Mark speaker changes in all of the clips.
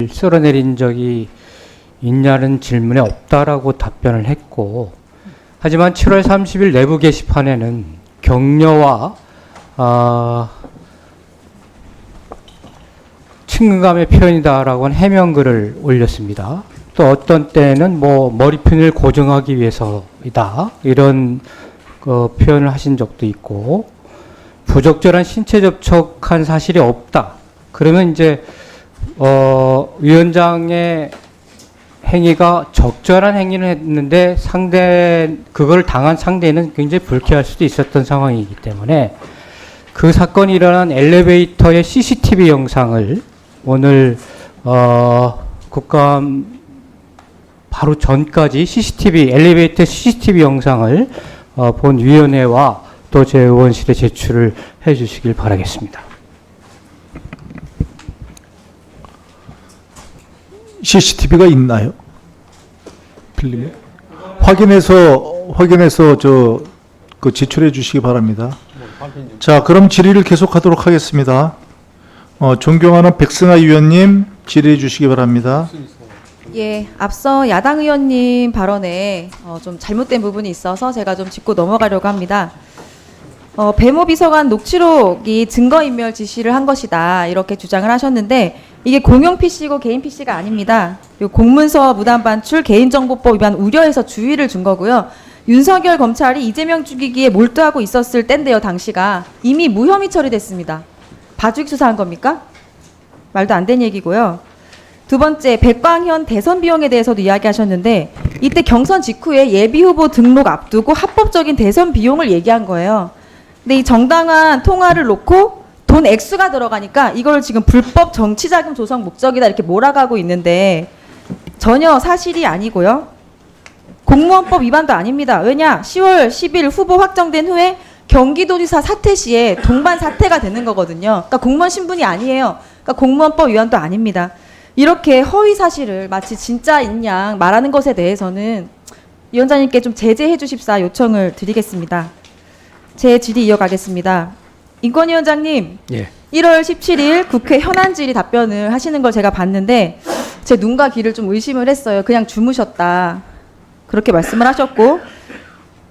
Speaker 1: 쓸어내린 적이 있냐는 질문에 없다라고 답변을 했고, 하지만 7월 30일 내부 게시판에는 격려와 친근감의 표현이다라고 하는 해명글을 올렸습니다. 또 어떤 때는 머리핀을 고정하기 위해서이다 이런 표현을 하신 적도 있고, 부적절한 신체 접촉한 사실이 없다. 그러면 이제 위원장의 행위가 적절한 행위를 했는데 그걸 당한 상대는 굉장히 불쾌할 수도 있었던 상황이기 때문에 그 사건이 일어난 엘리베이터의 CCTV 영상을 오늘 국감 바로 전까지 엘리베이터 CCTV 영상을 본위원회와 또 제 의원실에 제출을 해 주시길 바라겠습니다.
Speaker 2: CCTV가 있나요? 필름에? 확인해서 그 제출해 주시기 바랍니다. 자, 그럼 질의를 계속하도록 하겠습니다. 존경하는 백승하 의원님 질의해 주시기 바랍니다.
Speaker 3: 예, 앞서 야당 의원님 발언에 좀 잘못된 부분이 있어서 제가 좀 짚고 넘어가려고 합니다. 배모 비서관 녹취록이 증거인멸 지시를 한 것이다 이렇게 주장을 하셨는데, 이게 공용 PC고 개인 PC가 아닙니다. 공문서 무단 반출, 개인정보법 위반 우려해서 주의를 준 거고요. 윤석열 검찰이 이재명 죽이기에 몰두하고 있었을 때인데요, 당시가 이미 무혐의 처리됐습니다. 봐주기 수사한 겁니까? 말도 안 되는 얘기고요. 두 번째, 백광현 대선 비용에 대해서도 이야기하셨는데, 이때 경선 직후에 예비후보 등록 앞두고 합법적인 대선 비용을 얘기한 거예요. 근데 이 정당한 통화를 놓고 돈 액수가 들어가니까 이걸 지금 불법 정치자금 조성 목적이다 이렇게 몰아가고 있는데 전혀 사실이 아니고요. 공무원법 위반도 아닙니다. 왜냐? 10월 10일 후보 확정된 후에 경기도지사 사퇴 시에 동반 사퇴가 되는 거거든요. 그러니까 공무원 신분이 아니에요. 그러니까 공무원법 위반도 아닙니다. 이렇게 허위 사실을 마치 진짜인 양 말하는 것에 대해서는 위원장님께 좀 제재해 주십사 요청을 드리겠습니다. 제 질의 이어가겠습니다. 인권위원장님, 예. 1월 17일 국회 현안 질의 답변을 하시는 걸 제가 봤는데 제 눈과 귀를 좀 의심을 했어요. 그냥 주무셨다 그렇게 말씀을 하셨고,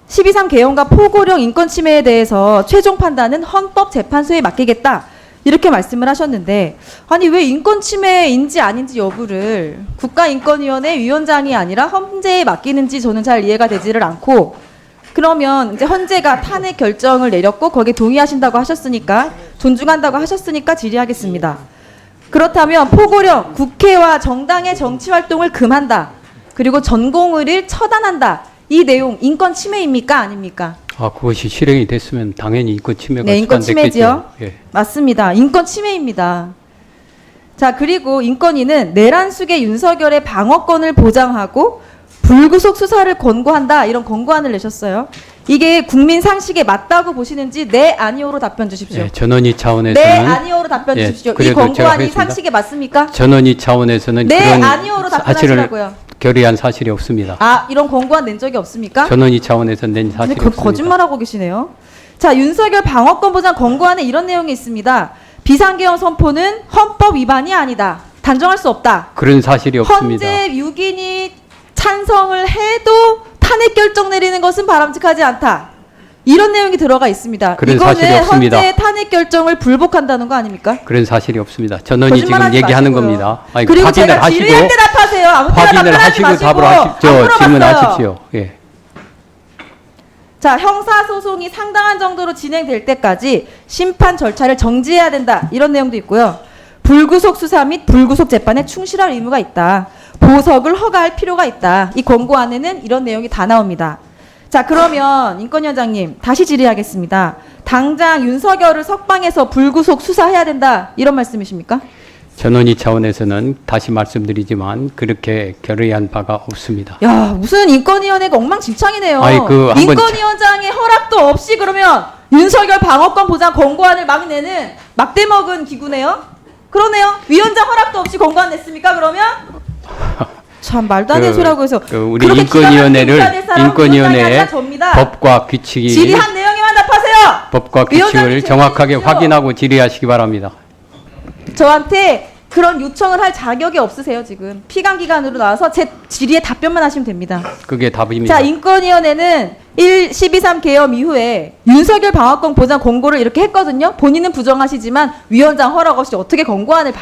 Speaker 3: 12.3 개헌과 포고령 인권 침해에 대해서 최종 판단은 헌법재판소에 맡기겠다 이렇게 말씀을 하셨는데, 아니 왜 인권 침해인지 아닌지 여부를 국가인권위원회 위원장이 아니라 헌재에 맡기는지 저는 잘 이해가 되지를 않고, 그러면 이제 헌재가 탄핵 결정을 내렸고 거기에 동의하신다고 하셨으니까, 존중한다고 하셨으니까 질의하겠습니다. 그렇다면 포고령, 국회와 정당의 정치 활동을 금한다, 그리고 전공의를 처단한다, 이 내용 인권 침해입니까 아닙니까?
Speaker 4: 그것이 실행이 됐으면 당연히 인권 침해가
Speaker 3: 네, 인권 침해지요.
Speaker 4: 예.
Speaker 3: 맞습니다. 인권 침해입니다. 자, 그리고 인권위는 내란 속의 윤석열의 방어권을 보장하고 불구속 수사를 권고한다 이런 권고안을 내셨어요. 이게 국민 상식에 맞다고 보시는지 네 아니오로 답변 주십시오.
Speaker 4: 예, 전원위 차원에서는
Speaker 3: 네 아니오로 답변 주십시오. 이 권고안이 상식에 맞습니까?
Speaker 4: 전원위 차원에서는
Speaker 3: 네
Speaker 4: 그런
Speaker 3: 아니오로 답변하시라고요.
Speaker 4: 결의한 사실이 없습니다.
Speaker 3: 이런 권고안 낸 적이 없습니까?
Speaker 4: 전원위 차원에서 낸 사실이 없습니다.
Speaker 3: 거짓말하고 계시네요. 자, 윤석열 방어권 보장 권고안에 이런 내용이 있습니다. 비상계엄 선포는 헌법 위반이 아니다. 단정할 수 없다.
Speaker 4: 그런 사실이 없습니다.
Speaker 3: 헌재 6인이 찬성을 해도 탄핵 결정 내리는 것은 바람직하지 않다. 이런 내용이 들어가 있습니다.
Speaker 4: 그런 사실이 없습니다.
Speaker 3: 헌재 탄핵 결정을 불복한다는 거 아닙니까?
Speaker 4: 그런 사실이 없습니다. 전원이 지금 얘기하는
Speaker 3: 마시고요.
Speaker 4: 겁니다.
Speaker 3: 그리고
Speaker 4: 확인을
Speaker 3: 제가
Speaker 4: 하시고
Speaker 3: 질의할 때 답하세요. 아무 때나
Speaker 4: 확인을
Speaker 3: 답변하지
Speaker 4: 하시고
Speaker 3: 마시고.
Speaker 4: 답을 하십시오. 질문하십시오. 예.
Speaker 3: 자, 형사소송이 상당한 정도로 진행될 때까지 심판 절차를 정지해야 된다. 이런 내용도 있고요. 불구속 수사 및 불구속 재판에 충실할 의무가 있다. 보석을 허가할 필요가 있다. 이 권고안에는 이런 내용이 다 나옵니다. 자, 그러면 인권위원장님 다시 질의하겠습니다. 당장 윤석열을 석방해서 불구속 수사해야 된다 이런 말씀이십니까?
Speaker 4: 전원위 차원에서는 다시 말씀드리지만 그렇게 결의한 바가 없습니다.
Speaker 3: 야, 무슨 인권위원회가 엉망진창이네요. 인권위원장의 허락도 없이 그러면 윤석열 방어권 보장 권고안을 막 내는 막대 먹은 기구네요. 그러네요. 위원장 허락도 없이 권고안 냈습니까 그러면? 참 말도 안 되는 소리라고 해서
Speaker 4: 우리 인권위원회의 법과 규칙이
Speaker 3: 질의한 내용에만 답하세요.
Speaker 4: 법과 규칙을 정확하게 확인하고 질의하시기 바랍니다.
Speaker 3: 저한테 그런 요청을 할 자격이 없으세요, 지금. 피감기관으로 나와서 제 질의에 답변만 하시면 됩니다.
Speaker 4: 그게 답입니다.
Speaker 3: 자, 인권위원회는 12.3 개엄 이후에 윤석열 방어권 보장 권고를 이렇게 했거든요. 본인은 부정하시지만 위원장 허락 없이 어떻게 권고안을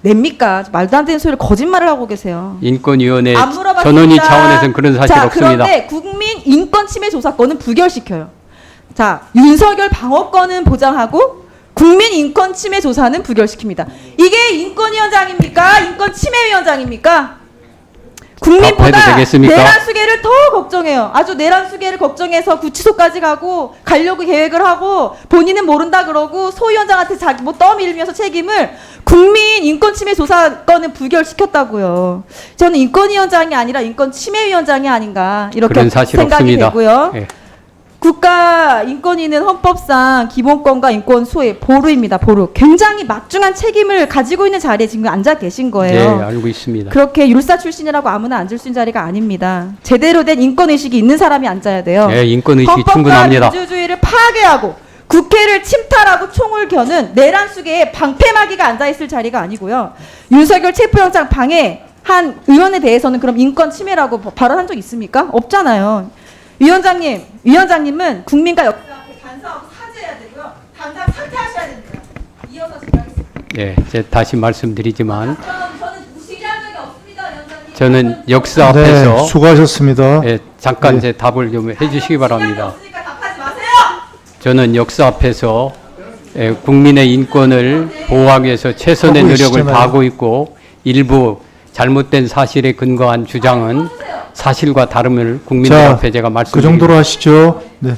Speaker 3: 냅니까? 말도 안 되는 소리를 거짓말을 하고 계세요.
Speaker 4: 인권위원회
Speaker 3: 안 물어봤습니다.
Speaker 4: 전원위 차원에서는 그런 사실
Speaker 3: 자,
Speaker 4: 없습니다.
Speaker 3: 그런데 국민 인권 침해 조사권은 부결시켜요. 자, 윤석열 방어권은 보장하고 국민 인권 침해 조사는 부결시킵니다. 이게 인권위원장입니까? 인권 침해위원장입니까? 국민보다
Speaker 4: 답해도 되겠습니까?
Speaker 3: 내란 수계를 더 걱정해요. 아주 내란 수계를 걱정해서 구치소까지 가려고 계획을 하고 본인은 모른다 그러고 소위원장한테 자기 뭐 떠밀면서 책임을 국민 인권 침해 조사권은 부결시켰다고요. 저는 인권위원장이 아니라 인권 침해위원장이 아닌가 이렇게
Speaker 4: 그런 사실
Speaker 3: 생각이
Speaker 4: 없습니다.
Speaker 3: 되고요.
Speaker 4: 예.
Speaker 3: 국가 인권위는 헌법상 기본권과 인권 수호의 보루입니다. 보루. 굉장히 막중한 책임을 가지고 있는 자리에 지금 앉아 계신
Speaker 4: 네,
Speaker 3: 거예요.
Speaker 4: 알고 있습니다.
Speaker 3: 그렇게 율사 출신이라고 아무나 앉을 수 있는 자리가 아닙니다. 제대로 된 인권 의식이 있는 사람이 앉아야 돼요.
Speaker 4: 네, 인권의식이
Speaker 3: 헌법과
Speaker 4: 충분합니다.
Speaker 3: 민주주의를 파괴하고 국회를 침탈하고 총을 겨는 내란 수계에 방패막이가 앉아있을 자리가 아니고요. 윤석열 체포영장 방해한 의원에 대해서는 그럼 인권 침해라고 발언한 적 있습니까? 없잖아요. 위원장님은 국민과 역사 앞에 반성하고 사죄해야 되고요. 당장 사퇴하셔야 됩니다. 이어서 질의하겠습니다.
Speaker 4: 예, 제가 다시 말씀드리지만
Speaker 3: 저는 무시한 적이 없습니다, 위원장님.
Speaker 4: 저는 역사 앞에서
Speaker 2: 네, 수고하셨습니다.
Speaker 4: 예, 잠깐
Speaker 2: 네.
Speaker 4: 제 답을 좀 해주시기 바랍니다.
Speaker 3: 없으니까 답하지 마세요.
Speaker 4: 저는 역사 앞에서 국민의 인권을 보호하기 위해서 최선의
Speaker 2: 하고
Speaker 4: 노력을
Speaker 2: 계시잖아요.
Speaker 4: 다하고 있고 일부 잘못된 사실에 근거한 주장은 사실과 다름을 국민들
Speaker 2: 자,
Speaker 4: 앞에 제가
Speaker 2: 그
Speaker 4: 말씀드립니다.
Speaker 2: 정도로 하시죠. 네.